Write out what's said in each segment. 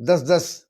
10-10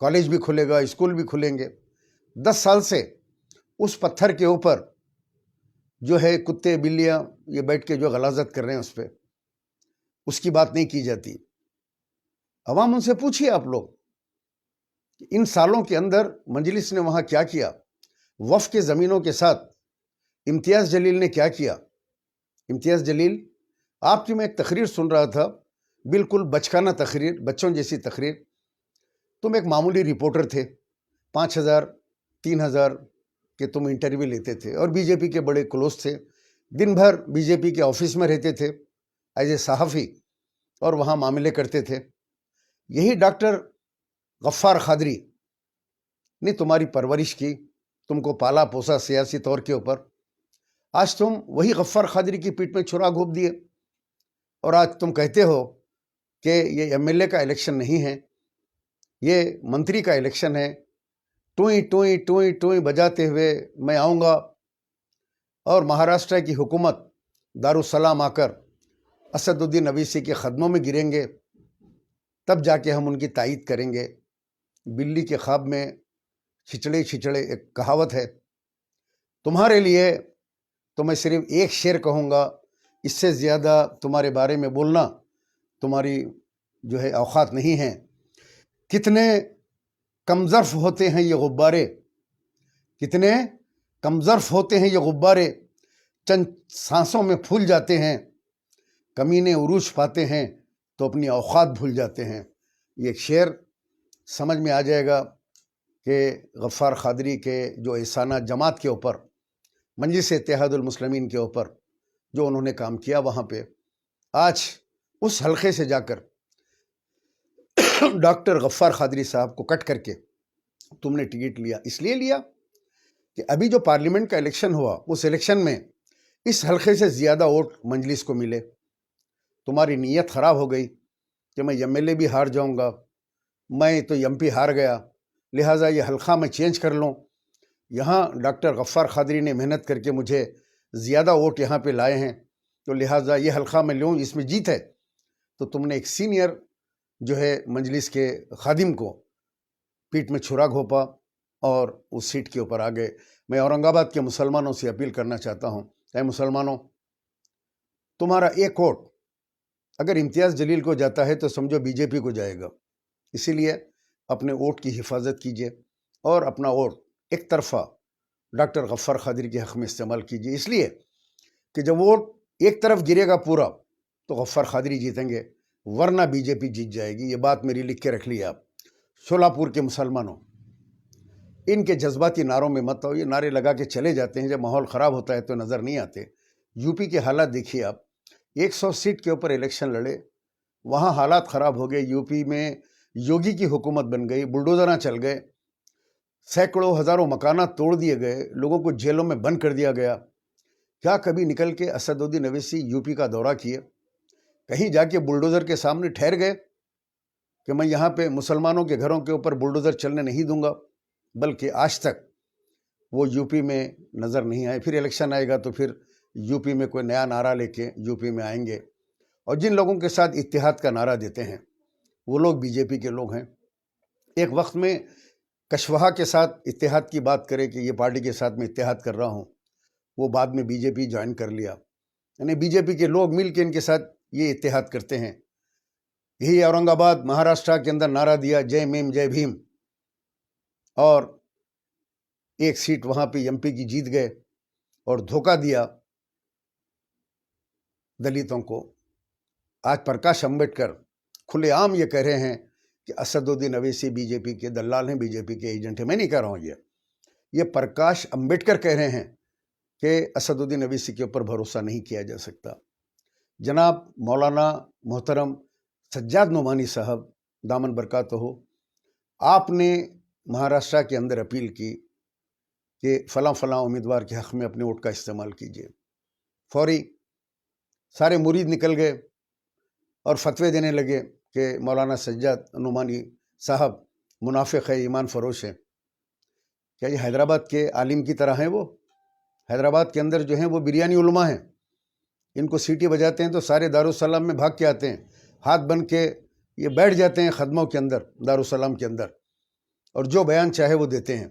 college بھی کھلے گا، school بھی کھلیں گے۔ 10 سال سے اس پتھر کے اوپر جو ہے کتے بلیاں یہ بیٹھ کے جو غلاظت کر رہے ہیں، اس پہ اس کی بات نہیں کی جاتی۔ عوام ان سے پوچھیے آپ لوگ، ان سالوں کے اندر مجلس نے وہاں کیا کیا، وقف کے زمینوں کے ساتھ امتیاز جلیل نے کیا کیا۔ امتیاز جلیل، آپ کی میں ایک تقریر سن رہا تھا، بالکل بچکانہ تقریر، بچوں جیسی تقریر۔ تم ایک معمولی رپورٹر تھے، 5,000 3,000 کے تم انٹرویو لیتے تھے، اور بی جے پی کے بڑے کلوز تھے، دن بھر بی جے پی کے آفس میں رہتے تھے ایز اے صحافی، اور وہاں معاملے کرتے تھے۔ یہی ڈاکٹر غفار قادری نے تمہاری پرورش کی، تم کو پالا پوسا سیاسی طور کے اوپر۔ آج تم وہی غفار قادری کی پیٹ میں چھرا گھونپ دیے، اور آج تم کہتے ہو کہ یہ ایم ایل اے کا الیکشن نہیں ہے، یہ منتری کا الیکشن ہے۔ ٹوئیں ٹوئیں ٹوئیں ٹوئیں بجاتے ہوئے میں آؤں گا، اور مہاراشٹر کی حکومت دارالسلام آ کر اسد الدین اویسی کے قدموں میں گریں گے، تب جا کے ہم ان کی تائید کریں گے۔ بلی کے خواب میں چھچڑے چھچڑے ایک کہاوت ہے۔ تمہارے لیے تو میں صرف ایک شعر کہوں گا، اس سے زیادہ تمہارے بارے میں بولنا تمہاری جو ہے اوقات نہیں ہیں۔ کتنے کمظرف ہوتے ہیں یہ غبارے، کتنے کمظرف ہوتے ہیں یہ غبارے، چند سانسوں میں پھول جاتے ہیں، کمینے عروج پاتے ہیں تو اپنی اوقات بھول جاتے ہیں۔ یہ ایک شعر سمجھ میں آ جائے گا کہ غفار قادری کے جو احسانہ جماعت کے اوپر، مجلس اتحاد المسلمین کے اوپر جو انہوں نے کام کیا وہاں پہ، آج اس حلقے سے جا کر ڈاکٹر غفار قادری صاحب کو کٹ کر کے تم نے ٹکٹ لیا۔ اس لیے لیا کہ ابھی جو پارلیمنٹ کا الیکشن ہوا، اس الیکشن میں اس حلقے سے زیادہ ووٹ مجلس کو ملے۔ تمہاری نیت خراب ہو گئی کہ میں ایم ایل اے بھی ہار جاؤں گا، میں تو ایم پی ہار گیا، لہٰذا یہ حلقہ میں چینج کر لوں۔ یہاں ڈاکٹر غفار قادری نے محنت کر کے مجھے زیادہ ووٹ یہاں پہ لائے ہیں، تو لہٰذا یہ حلقہ میں لوں، اس میں جیت ہے۔ تو تم نے ایک سینئر جو ہے مجلس کے خادم کو پیٹ میں چھرا گھونپا اور اس سیٹ کے اوپر آ گئے۔ میں اورنگ آباد کے مسلمانوں سے اپیل کرنا چاہتا ہوں، اے مسلمانوں، تمہارا ایک ووٹ اگر امتیاز جلیل کو جاتا ہے تو سمجھو بی جے پی کو جائے گا۔ اسی لیے اپنے ووٹ کی حفاظت کیجیے اور اپنا ووٹ ایک طرفہ ڈاکٹر غفار قادری کے حق میں استعمال کیجیے، اس لیے کہ جب ووٹ ایک طرف گرے گا پورا تو غفار قادری جیتیں گے، ورنہ بی جے پی جیت جائے گی۔ یہ بات میری لکھ کے رکھ لی آپ۔ شولاپور کے مسلمانوں، ان کے جذباتی نعروں میں مت آؤ۔ یہ نعرے لگا کے چلے جاتے ہیں، جب ماحول خراب ہوتا ہے تو نظر نہیں آتے۔ یو پی کے حالات دیکھیے آپ، 100 سیٹ کے اوپر الیکشن لڑے، وہاں حالات خراب ہو گئے۔ یو پی میں یوگی کی حکومت بن گئی، بلڈوزراں چل گئے، سینکڑوں ہزاروں مکانات توڑ دیے گئے، لوگوں کو جیلوں میں بند کر دیا گیا۔ کیا کبھی نکل کے اسد الدین اویسی یو پی کا دورہ کیے؟ کہیں جا کے بلڈوزر کے سامنے ٹھہر گئے کہ میں یہاں پہ مسلمانوں کے گھروں کے اوپر بلڈوزر چلنے نہیں دوں گا؟ بلکہ آج تک وہ یو پی میں نظر نہیں آئے۔ پھر الیکشن آئے گا تو پھر یو پی میں کوئی نیا نعرہ لے کے یو پی میں آئیں گے، اور جن لوگوں کے ساتھ اتحاد کا نعرہ دیتے ہیں وہ لوگ بی جے پی کے لوگ ہیں۔ ایک وقت میں کشواہا کے ساتھ اتحاد کی بات کرے کہ یہ پارٹی کے ساتھ میں اتحاد کر رہا ہوں، وہ بعد میں بی جے پی جوائن کر لیا۔ یعنی بی جے پی کے لوگ مل کے ان کے ساتھ یہ اتحاد کرتے ہیں۔ یہی اورنگ آباد مہاراشٹر کے اندر نعرہ دیا جے میم جے بھیم، اور ایک سیٹ وہاں پہ ایم پی کی جیت گئے، اور دھوکہ دیا دلتوں کو۔ آج پرکاش امبیڈکر کھلے عام یہ کہہ رہے ہیں کہ اسد الدین اویسی بی جے پی کے دلال ہیں، بی جے پی کے ایجنٹ ہیں۔ میں نہیں کہہ رہا ہوں، یہ پرکاش امبیڈکر کہہ رہے ہیں کہ اسد الدین اویسی کے اوپر بھروسہ نہیں کیا جا سکتا۔ جناب مولانا محترم سجاد نعمانی صاحب دامن برکاتہ ہو، آپ نے مہاراشٹر کے اندر اپیل کی کہ فلاں فلاں امیدوار کے حق میں اپنے ووٹ کا استعمال کیجیے۔ فوری سارے مرید نکل گئے اور فتوے دینے لگے کہ مولانا سجاد نعمانی صاحب منافق ہے، ایمان فروش ہے۔ کیا یہ حیدرآباد کے عالم کی طرح ہیں؟ وہ حیدرآباد کے اندر جو ہیں وہ بریانی علماء ہیں، ان کو سیٹی بجاتے ہیں تو سارے دارالسلام میں بھاگ کے آتے ہیں، ہاتھ بن کے یہ بیٹھ جاتے ہیں خدموں کے اندر دارالسلام کے اندر۔ اور جو بیان چاہے وہ دیتے ہیں،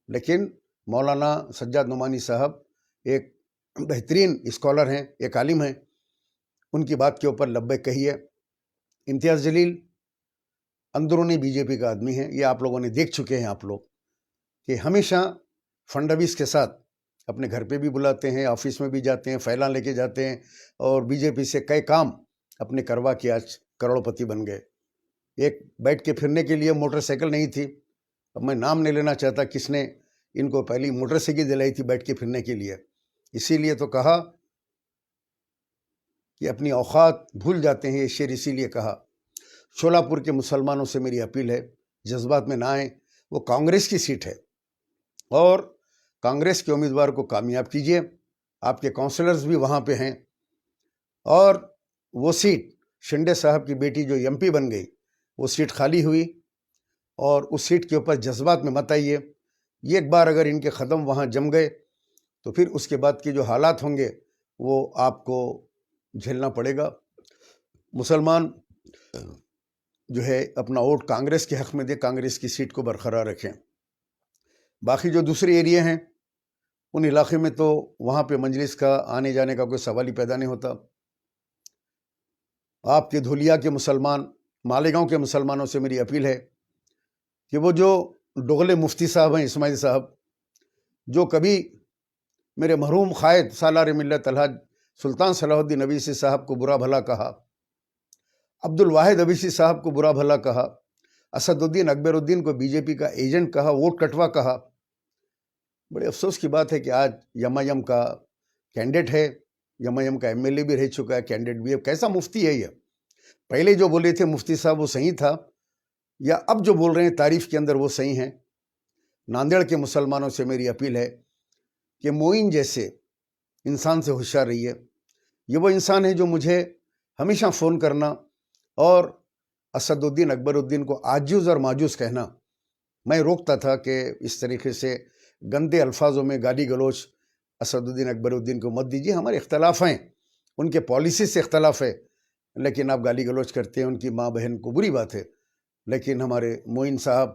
لیکن مولانا سجاد نعمانی صاحب ایک بہترین اسکالر ہیں، ایک عالم ہیں، ان کی بات کے اوپر لبیک کہیے۔ امتیاز جلیل اندرونی بی جے پی کا آدمی ہے، یہ آپ لوگوں نے دیکھ چکے ہیں، آپ لوگ کہ ہمیشہ فنڈویز کے ساتھ اپنے گھر پہ بھی بلاتے ہیں، آفس میں بھی جاتے ہیں، فائلاں لے کے جاتے ہیں، اور بی جے پی سے کئی کام اپنے کروا کے آج کروڑ پتی بن گئے۔ ایک بیٹھ کے پھرنے کے لیے موٹر سائیکل نہیں تھی، اب میں نام نہیں لینا چاہتا کس نے ان کو پہلی موٹر سائیکل دلائی تھی بیٹھ کے پھرنے کے لیے، اسی لیے تو کہا کہ اپنی اوقات بھول جاتے ہیں، یہ شعر اسی لیے کہا۔ شولاپور کے مسلمانوں سے میری اپیل ہے، جذبات میں نہ آئیں، وہ کانگریس کی سیٹ ہے اور کانگریس کے امیدوار کو کامیاب کیجیے، آپ کے کونسلرز بھی وہاں پہ ہیں، اور وہ سیٹ شنڈے صاحب کی بیٹی جو ایم پی بن گئی، وہ سیٹ خالی ہوئی، اور اس سیٹ کے اوپر جذبات میں مت آئیے۔ یہ ایک بار اگر ان کے قدم وہاں جم گئے تو پھر اس کے بعد کے جو حالات ہوں گے وہ آپ کو جھیلنا پڑے گا۔ مسلمان جو ہے اپنا ووٹ کانگریس کے حق میں دے، کانگریس کی سیٹ کو برقرار رکھیں۔ باقی جو دوسرے ایریا ہیں ان علاقے میں تو وہاں پہ مجلس کا آنے جانے کا کوئی سوال ہی پیدا نہیں ہوتا۔ آپ کے دھولیا کے مسلمان، مالیگاؤں کے مسلمانوں سے میری اپیل ہے کہ وہ جو ڈغلے مفتی صاحب ہیں، اسماعیل صاحب، جو کبھی میرے مرحوم قائد سالار ملت الحاج سلطان صلاح الدین اویسی صاحب کو برا بھلا کہا، عبد الواحد اویسی صاحب کو برا بھلا کہا، اسد الدین اکبر الدین کو بی جے پی کا ایجنٹ کہا، ووٹ کٹوا کہا، بڑے افسوس کی بات ہے کہ آج یم آئی ایم کا کینڈیڈیٹ ہے، یم آئی ایم کا ایم ایل اے بھی رہ چکا ہے، کینڈیڈیٹ بھی ہے۔ کیسا مفتی ہے یہ؟ پہلے جو بولے تھے مفتی صاحب وہ صحیح تھا، یا اب جو بول رہے ہیں تعریف کے اندر وہ صحیح ہیں؟ ناندیڑ کے مسلمانوں سے میری اپیل ہے کہ معین جیسے انسان سے ہوشیار رہیے۔ یہ وہ انسان ہے جو مجھے ہمیشہ فون کرنا اور اسد الدین اکبر الدین کو عاجز اور ماجوز کہنا، میں روکتا تھا کہ اس طریقے سے گندے الفاظوں میں گالی گلوچ اسد الدین اکبر الدین کو مت دیجیے۔ ہمارے اختلاف ہیں، ان کے پالیسی سے اختلاف ہے، لیکن آپ گالی گلوچ کرتے ہیں ان کی ماں بہن کو، بری بات ہے۔ لیکن ہمارے معین صاحب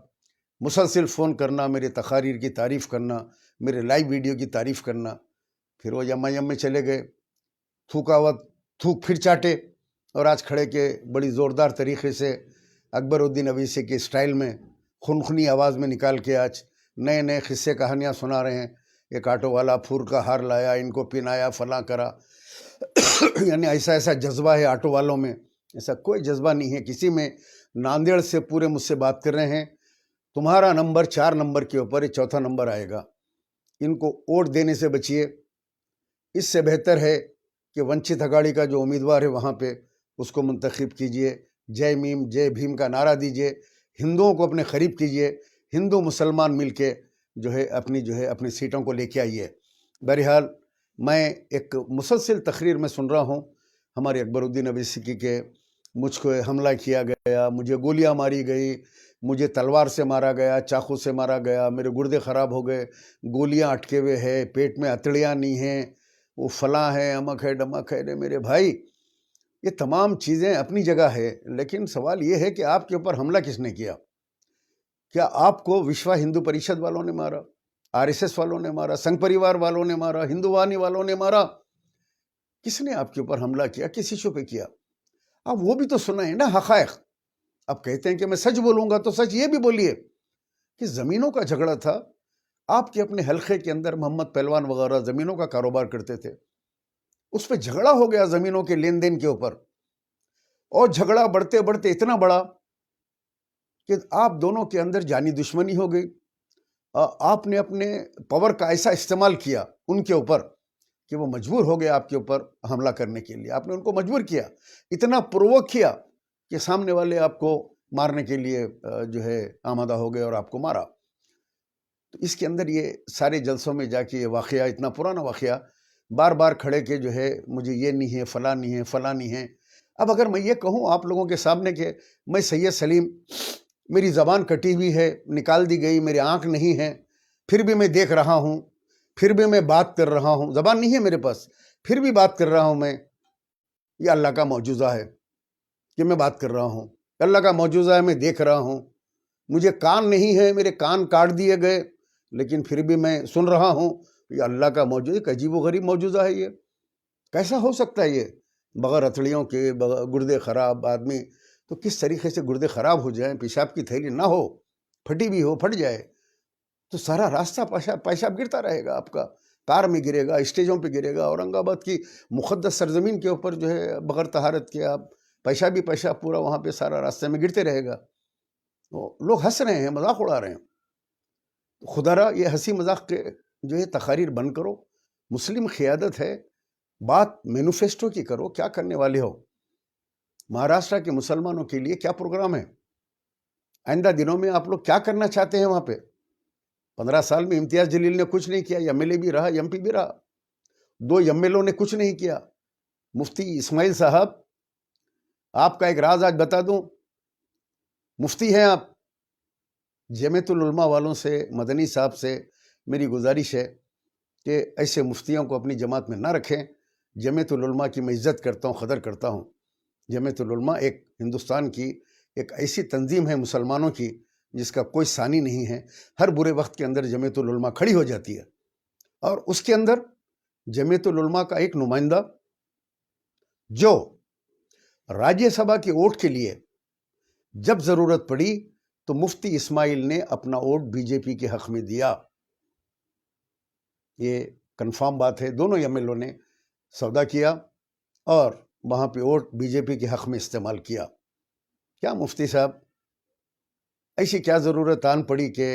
مسلسل فون کرنا، میرے تقاریر کی تعریف کرنا، میرے لائیو ویڈیو کی تعریف کرنا، پھر وہ یم آئی ایم میں چلے گئے، تھوکا ہوا تھوک پھر چاٹے، اور آج کھڑے کے بڑی زوردار طریقے سے اکبر الدین اویسی کے اسٹائل میں خنخنی آواز میں نکال کے آج نئے نئے قصے کہانیاں سنا رہے ہیں۔ ایک آٹو والا پھور کا ہار لایا، ان کو پنایا، فلاں کرا، یعنی ایسا جذبہ ہے آٹو والوں میں، ایسا کوئی جذبہ نہیں ہے کسی میں۔ ناندیڑ سے پورے مجھ سے بات کر رہے ہیں، تمہارا نمبر 4 نمبر کے اوپر 4تھا نمبر آئے گا، ان کو ووٹ دینے سے بچیے۔ اس سے بہتر ہے کہ ونچت اگاڑی کا جو امیدوار ہے وہاں پہ اس کو منتخب کیجیے، جے میم جے بھیم کا نعرہ دیجیے، ہندوؤں کو اپنے قریب کیجیے، ہندو مسلمان مل کے اپنی سیٹوں کو لے کے آئیے۔ بہرحال میں ایک مسلسل تقریر میں سن رہا ہوں ہمارے اکبر الدین اویسی کی کہ مجھ کو حملہ کیا گیا، مجھے گولیاں ماری گئی، مجھے تلوار سے مارا گیا، چاقو سے مارا گیا، میرے گردے خراب ہو گئے، گولیاں اٹکے ہوئے ہیں، پیٹ میں اتڑیاں نہیں ہیں، وہ فلاں ہے، امک ہے ڈمک ہے۔ میرے بھائی، یہ تمام چیزیں اپنی جگہ ہے، لیکن سوال یہ ہے کہ آپ کے اوپر حملہ کس نے کیا؟ کیا آپ کو وشوا ہندو پریشد والوں نے مارا، آر ایس ایس والوں نے مارا، سنگھ پریوار والوں نے مارا، ہندووانی والوں نے مارا؟ کس نے آپ کے اوپر حملہ کیا، کس ایشو پہ کیا؟ آپ وہ بھی تو سنائیں نا حقائق۔ آپ کہتے ہیں کہ میں سچ بولوں گا تو سچ یہ بھی بولیے کہ زمینوں کا جھگڑا تھا، آپ کے اپنے حلقے کے اندر محمد پہلوان وغیرہ زمینوں کا کاروبار کرتے تھے، اس پہ جھگڑا ہو گیا زمینوں کے لین دین کے اوپر، اور جھگڑا بڑھتے بڑھتے اتنا بڑا کہ آپ دونوں کے اندر جانی دشمنی ہو گئی۔ آپ نے اپنے پاور کا ایسا استعمال کیا ان کے اوپر کہ وہ مجبور ہو گئے آپ کے اوپر حملہ کرنے کے لیے۔ آپ نے ان کو مجبور کیا، اتنا پرووک کیا کہ سامنے والے آپ کو مارنے کے لیے آمادہ ہو گئے اور آپ کو مارا۔ تو اس کے اندر یہ سارے جلسوں میں جا کے یہ واقعہ، اتنا پرانا واقعہ، بار بار کھڑے کے مجھے یہ نہیں ہے، فلاں نہیں ہے، فلاں نہیں ہے۔ اب اگر میں یہ کہوں آپ لوگوں کے سامنے کہ میں سید سلیم، میری زبان کٹی ہوئی ہے، نکال دی گئی، میری آنکھ نہیں ہے، پھر بھی میں دیکھ رہا ہوں، پھر بھی میں بات کر رہا ہوں، زبان نہیں ہے میرے پاس، پھر بھی بات کر رہا ہوں میں، یہ اللہ کا معجزہ ہے کہ میں بات کر رہا ہوں، اللہ کا معجزہ ہے میں دیکھ رہا ہوں، مجھے کان نہیں ہے، میرے کان کاٹ دیے گئے، لیکن پھر بھی میں سن رہا ہوں۔ یہ اللہ کا موجود، ایک عجیب و غریب موجودہ ہے۔ یہ کیسا ہو سکتا ہے؟ یہ بغیر ہتھڑیوں کے، بغیر گردے خراب آدمی، تو کس طریقے سے گردے خراب ہو جائیں، پیشاب کی تھیلی نہ ہو، پھٹی بھی ہو، پھٹ جائے تو سارا راستہ پیشاب گرتا رہے گا آپ کا، کار میں گرے گا، اسٹیجوں پہ گرے گا، اورنگ آباد کی مقدس سرزمین کے اوپر جو ہے بغیر طہارت کے آپ پیشاب پورا وہاں پہ سارا راستے میں گرتے رہے گا۔ لوگ ہنس رہے ہیں، مذاق اڑا رہے ہیں۔ خدا را یہ ہنسی مذاق کے جو ہے تقاریر بند کرو۔ مسلم قیادت ہے، بات مینیفیسٹو کی کرو، کیا کرنے والے ہو؟ مہاراشٹر کے مسلمانوں کے لیے کیا پروگرام ہے؟ آئندہ دنوں میں آپ لوگ کیا کرنا چاہتے ہیں وہاں پہ؟ 15 سال میں امتیاز جلیل نے کچھ نہیں کیا، ایم ایل اے بھی رہا، ایم پی بھی رہا، 2 ایم ایل او نے کچھ نہیں کیا۔ مفتی اسماعیل صاحب، آپ کا ایک راز آج بتا دوں، مفتی ہیں آپ، جمیعت العلماء والوں سے، مدنی صاحب سے میری گزارش ہے کہ ایسے مفتیوں کو اپنی جماعت میں نہ رکھیں۔ جمیعت العلماء کی میں عزت کرتا ہوں، قدر کرتا ہوں۔ جمیعت العلماء ایک ہندوستان کی ایک ایسی تنظیم ہے مسلمانوں کی جس کا کوئی ثانی نہیں ہے۔ ہر برے وقت کے اندر جمیعت العلماء کھڑی ہو جاتی ہے، اور اس کے اندر جمیعت العلماء کا ایک نمائندہ جو راجیہ سبھا کے ووٹ کے لیے جب ضرورت پڑی تو مفتی اسماعیل نے اپنا ووٹ بی جے پی کے حق میں دیا۔ یہ کنفرم بات ہے، دونوں ایم ایل او نے سودا کیا اور وہاں پہ ووٹ بی جے پی کے حق میں استعمال کیا۔ کیا مفتی صاحب، ایسی کیا ضرورت آن پڑی کہ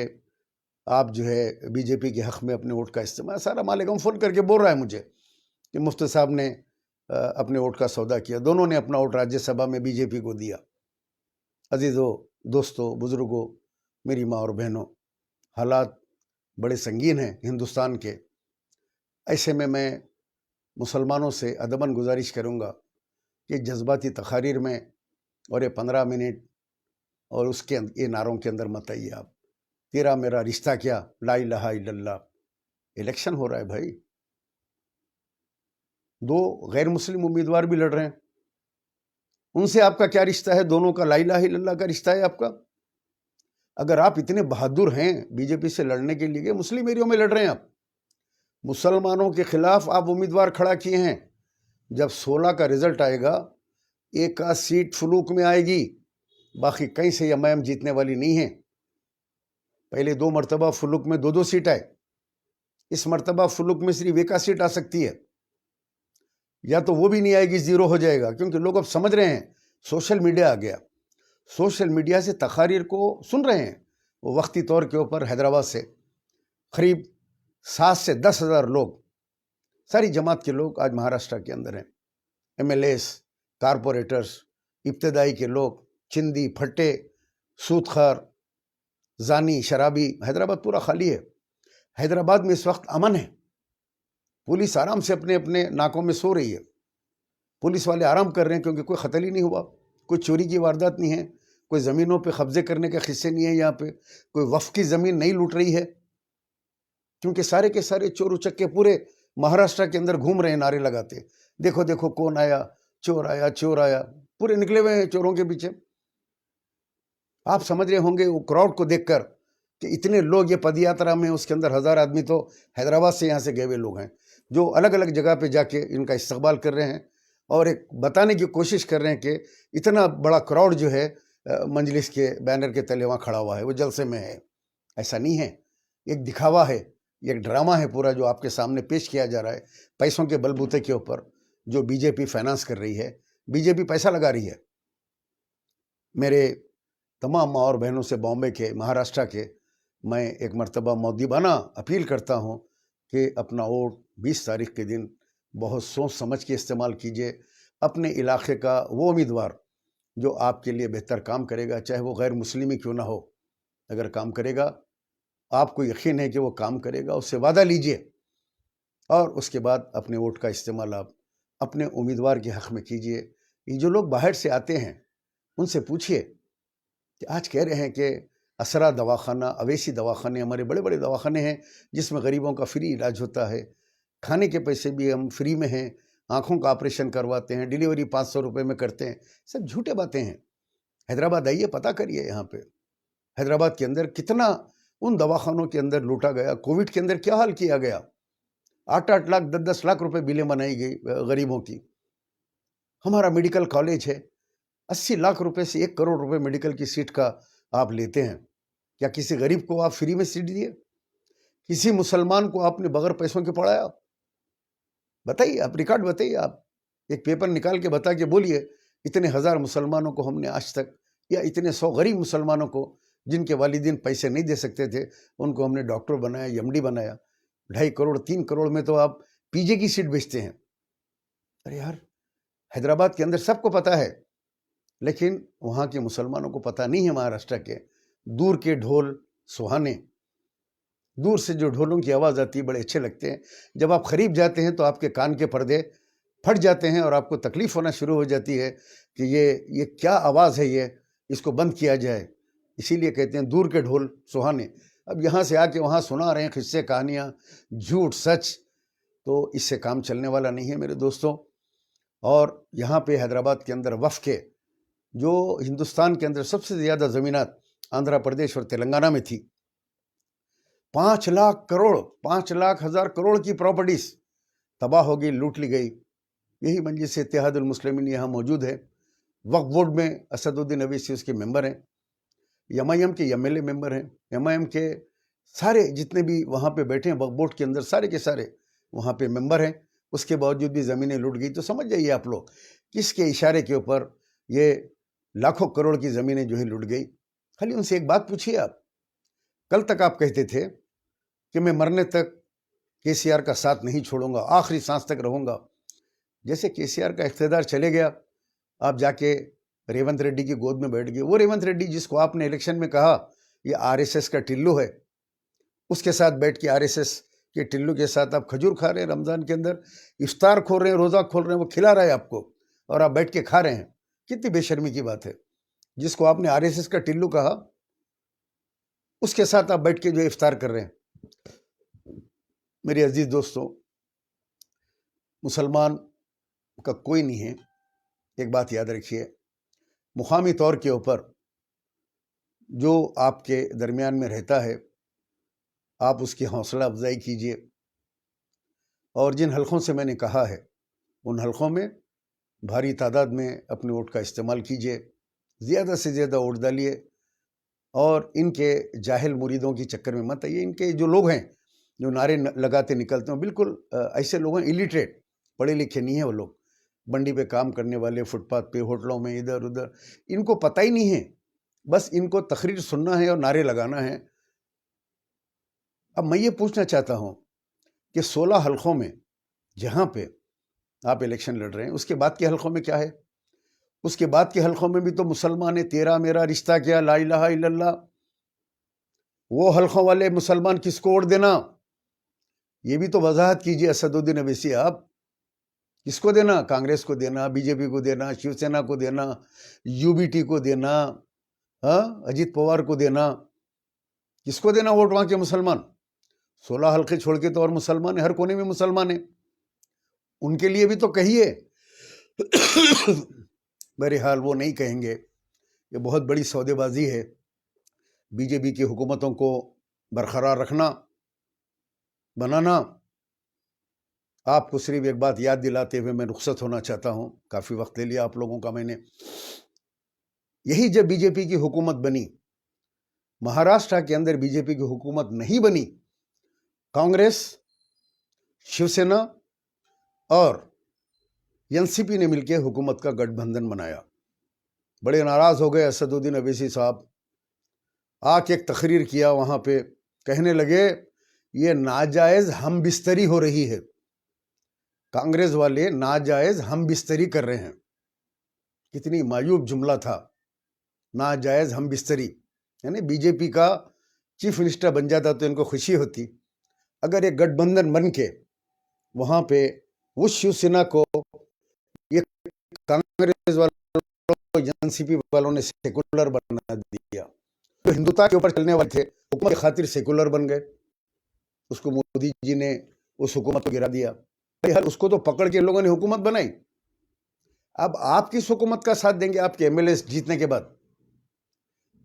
آپ جو ہے بی جے پی کے حق میں اپنے ووٹ کا استعمال؟ سارا مالیگم فون کر کے بول رہا ہے مجھے کہ مفتی صاحب نے اپنے ووٹ کا سودا کیا، دونوں نے اپنا ووٹ راجیہ سبھا میں بی جے پی کو دیا۔ عزیزوں، دوستوں، بزرگوں، میری ماں اور بہنوں، حالات بڑے سنگین ہیں ہندوستان کے۔ ایسے میں مسلمانوں سے ادباً گزارش کروں گا کہ جذباتی تقاریر میں اور یہ 15 منٹ اور اس کے یہ نعروں کے اندر مت آئیے آپ۔ تیرا میرا رشتہ کیا، لا الہ الا اللہ۔ الیکشن ہو رہا ہے بھائی، 2 غیر مسلم امیدوار بھی لڑ رہے ہیں، ان سے آپ کا کیا رشتہ ہے؟ دونوں کا لا الہ الا اللہ کا رشتہ ہے آپ کا؟ اگر آپ اتنے بہادر ہیں بی جے پی سے لڑنے کے لیے، مسلم ایریوں میں لڑ رہے ہیں آپ، مسلمانوں کے خلاف آپ امیدوار کھڑا کیے ہیں، جب 16 کا رزلٹ آئے گا، 1 کا سیٹ فلوک میں آئے گی، باقی کہیں سے یہ مہم جیتنے والی نہیں ہے۔ پہلے 2 مرتبہ فلوک میں 2 سیٹ آئے، اس مرتبہ فلوک میں صرف 1 سیٹ آ سکتی ہے، یا تو وہ بھی نہیں آئے گی، 0 ہو جائے گا، کیونکہ لوگ اب سمجھ رہے ہیں سوشل میڈیا آ گیا، سوشل میڈیا سے تقاریر کو سن رہے ہیں۔ وہ وقتی طور کے اوپر حیدرآباد سے قریب 7 سے 10 ہزار لوگ، ساری جماعت کے لوگ آج مہاراشٹر کے اندر ہیں، ایم ایل ایز، کارپوریٹرز، ابتدائی کے لوگ، چندی، پھٹے، سود خور، زانی، شرابی، حیدرآباد پورا خالی ہے۔ حیدرآباد میں اس وقت امن ہے، پولیس آرام سے اپنے اپنے ناکوں میں سو رہی ہے، پولیس والے آرام کر رہے ہیں، کیونکہ کوئی قتل ہی نہیں ہوا، کوئی چوری کی واردات نہیں ہے، کوئی زمینوں پہ قبضے کرنے کے قصے نہیں ہیں، یہاں پہ کوئی وقف کی زمین نہیں لوٹ رہی ہے، کیونکہ سارے کے سارے چور اچکے پورے مہاراشٹر کے اندر گھوم رہے ہیں، نعرے لگاتے، دیکھو دیکھو کون آیا، چور آیا، چور آیا، پورے نکلے ہوئے ہیں چوروں کے پیچھے۔ آپ سمجھ رہے ہوں گے وہ کراؤڈ کو دیکھ کر کہ اتنے لوگ یہ پد یاترا میں، اس کے اندر 1000 آدمی تو حیدرآباد سے یہاں سے گئے ہوئے لوگ ہیں، جو الگ الگ جگہ پہ جا کے ان کا استقبال کر رہے ہیں اور ایک بتانے کی کوشش کر رہے ہیں کہ اتنا بڑا کراؤڈ جو ہے مجلس کے بینر کے تلے وہاں کھڑا ہوا ہے، وہ جلسے میں ہے۔ ایسا نہیں ہے، ایک دکھاوا ہے، ایک ڈرامہ ہے پورا جو آپ کے سامنے پیش کیا جا رہا ہے، پیسوں کے بلبوتے کے اوپر جو بی جے پی فائنانس کر رہی ہے، بی جے پی پیسہ لگا رہی ہے۔ میرے تمام ماں اور بہنوں سے، بامبے کے، مہاراشٹر کے، میں ایک مرتبہ مؤدبانہ اپیل کرتا ہوں کہ اپنا ووٹ 20 تاریخ کے دن بہت سوچ سمجھ کے استعمال کیجیے۔ اپنے علاقے کا وہ امیدوار جو آپ کے لیے بہتر کام کرے گا، چاہے وہ غیر مسلم کیوں نہ ہو، اگر کام کرے گا، آپ کو یقین ہے کہ وہ کام کرے گا، اس سے وعدہ لیجئے، اور اس کے بعد اپنے ووٹ کا استعمال آپ اپنے امیدوار کے حق میں کیجئے۔ یہ جو لوگ باہر سے آتے ہیں ان سے پوچھئے کہ آج کہہ رہے ہیں کہ اسرا دواخانہ، اویسی دواخانے، ہمارے بڑے بڑے دواخانے ہیں جس میں غریبوں کا فری علاج ہوتا ہے، کھانے کے پیسے بھی ہم فری میں ہیں، آنکھوں کا آپریشن کرواتے ہیں، ڈیلیوری 500 روپے میں کرتے ہیں، سب جھوٹے باتیں ہیں۔ حیدرآباد آئیے، پتہ کریے، یہاں پہ حیدرآباد کے اندر کتنا ان دواخانوں کے اندر لوٹا گیا، کووڈ کے اندر کیا حال کیا گیا، 8-8 لاکھ 10-10 لاکھ روپے بلیں بنائی گئی غریبوں کی. ہمارا میڈیکل کالج ہے، 80 لاکھ روپے سے 1 کروڑ روپے میڈیکل کی سیٹ کا آپ لیتے ہیں. کیا کسی غریب کو آپ فری میں سیٹ دیے؟ کسی مسلمان کو آپ نے بغیر پیسوں کے پڑھایا؟ بتائیے، آپ ریکارڈ بتائیے، آپ ایک پیپر نکال کے بتا کے بولیے اتنے ہزار مسلمانوں کو ہم نے آج تک، یا اتنے 100 غریب مسلمانوں کو جن کے والدین پیسے نہیں دے سکتے تھے، ان کو ہم نے ڈاکٹر بنایا، ایم ڈی بنایا. 2.5 کروڑ 3 کروڑ میں تو آپ پی جے کی سیٹ بیچتے ہیں. ارے یار، حیدرآباد کے اندر سب کو پتا ہے، لیکن وہاں کے مسلمانوں کو پتا نہیں ہے. مہاراشٹر کے دور کے ڈھول سہانے، دور سے جو ڈھولوں کی آواز آتی ہے بڑے اچھے لگتے ہیں. جب آپ قریب جاتے ہیں تو آپ کے کان کے پردے پھٹ جاتے ہیں اور آپ کو تکلیف ہونا شروع ہو جاتی ہے کہ یہ کیا آواز ہے، یہ اس کو بند کیا جائے. اسی لیے کہتے ہیں دور کے ڈھول سہانے. اب یہاں سے آ کے وہاں سنا رہے ہیں قصے کہانیاں، جھوٹ سچ، تو اس سے کام چلنے والا نہیں ہے میرے دوستوں. اور یہاں پہ حیدرآباد کے اندر وقف کے جو ہندوستان کے اندر سب سے زیادہ زمینات آندھرا پردیش اور تلنگانہ میں تھی، 5 لاکھ کروڑ 5 لاکھ ہزار کروڑ کی پراپرٹیز تباہ ہو گئی، لوٹ لی گئی. یہی مجلس اتحاد المسلمین یہاں موجود ہے. وقف بورڈ میں اسد الدین اویسی اس کے ممبر ہیں، ایم آئی ایم کے ایم ایل اے ممبر ہیں، ایم آئی ایم کے سارے جتنے بھی وہاں پہ بیٹھے ہیں وقف بورڈ کے اندر سارے کے سارے وہاں پہ ممبر ہیں. اس کے باوجود بھی زمینیں لوٹ گئی. تو سمجھ جائیے آپ لوگ کس کے اشارے کے اوپر یہ لاکھوں کروڑ کی زمینیں جو ہے لوٹ گئی. خالی ان سے ایک بات پوچھیے آپ. کل تک آپ کہتے تھے کہ میں مرنے تک کے سی آر کا ساتھ نہیں چھوڑوں گا، آخری سانس تک رہوں گا. جیسے کے سی آر کا اقتدار چلے گیا، آپ جا کے ریونت ریڈی کی گود میں بیٹھ گئے. وہ ریونت ریڈی جس کو آپ نے الیکشن میں کہا یہ آر ایس ایس کا ٹلو ہے، اس کے ساتھ بیٹھ کے آر ایس ایس کے ٹلو کے ساتھ آپ کھجور کھا رہے ہیں. رمضان کے اندر افطار کھول رہے ہیں، روزہ کھول رہے ہیں، وہ کھلا رہا ہے آپ کو اور آپ بیٹھ کے کھا رہے ہیں. کتنی بے شرمی کی بات ہے. جس کو آپ نے آر ایس ایس کا ٹلو کہا اس کے ساتھ آپ بیٹھ کے جو افطار کر رہے ہیں. میرے عزیز دوستوں، مسلمان کا کوئی نہیں ہے. ایک بات یاد رکھیے، مقامی طور کے اوپر جو آپ کے درمیان میں رہتا ہے آپ اس کی حوصلہ افزائی کیجیے. اور جن حلقوں سے میں نے کہا ہے ان حلقوں میں بھاری تعداد میں اپنے ووٹ کا استعمال کیجیے، زیادہ سے زیادہ ووٹ ڈالیے. اور ان کے جاہل مریدوں کی چکر میں مت آئیے. ان کے جو لوگ ہیں جو نعرے لگاتے نکلتے ہیں، بالکل ایسے لوگ ہیں الٹریٹ، پڑھے لکھے نہیں ہیں. وہ لوگ منڈی پہ کام کرنے والے، فٹ پاتھ پہ، ہوٹلوں میں، ادھر ادھر، ان کو پتہ ہی نہیں ہے. بس ان کو تقریر سننا ہے اور نعرے لگانا ہے. اب میں یہ پوچھنا چاہتا ہوں کہ 16 حلقوں میں جہاں پہ آپ الیکشن لڑ رہے ہیں، اس کے بعد کے حلقوں میں کیا ہے؟ اس کے بعد کے حلقوں میں بھی تو مسلمان ہے. تیرا میرا رشتہ کیا، لا الہ الا اللہ. وہ حلقوں والے مسلمان کس کو ووٹ دینا؟ یہ بھی تو وضاحت کیجیے اسد الدین اویسی. آپ کس کو دینا؟ کانگریس کو دینا، بی جے پی کو دینا، شیو سینا کو دینا، یو بی ٹی کو دینا، اجیت پوار کو دینا؟ کس کو دینا ووٹ وہاں کے مسلمان؟ 16 حلقے چھوڑ کے تو اور مسلمان ہیں، ہر کونے میں مسلمان ہیں. ان کے لیے بھی تو کہیے. بہرحال وہ نہیں کہیں گے. یہ بہت بڑی سودے بازی ہے. بی جے پی کی حکومتوں کو برقرار رکھنا، بنانا. آپ کو صرف ایک بات یاد دلاتے ہوئے میں رخصت ہونا چاہتا ہوں. کافی وقت لے لیا آپ لوگوں کا میں نے. یہی جب بی جے پی کی حکومت بنی، مہاراشٹر کے اندر بی جے پی کی حکومت نہیں بنی، کانگریس، شیو سینا اور این سی پی نے مل کے حکومت کا گٹھ بندھن بنایا. بڑے ناراض ہو گئے اسد الدین اویسی صاحب. آ کے ایک تقریر کیا وہاں پہ، کہنے لگے یہ ناجائز ہم بستری ہو رہی ہے. کانگریس والے ناجائز ہم بستری کر رہے ہیں. کتنی معیوب جملہ تھا، ناجائز ہم بستری. یعنی بی جے پی کا چیف منسٹر بن جاتا تو ان کو خوشی ہوتی. اگر ایک گٹھ بندھن بن کے وہاں پہ وہ شیو سینا کو، یہ کانگریس والوں، این سی پی والوں نے سیکولر بنا دیا. جو ہندوتا کے اوپر چلنے والے تھے حکومت کی خاطر سیکولر بن گئے. اس کو مودی جی نے اس حکومت کو گرا دیا. اس کو تو پکڑ کے لوگوں نے حکومت بنائی. اب آپ کس حکومت کا ساتھ دیں گے آپ کے ایم ایل اے جیتنے کے بعد؟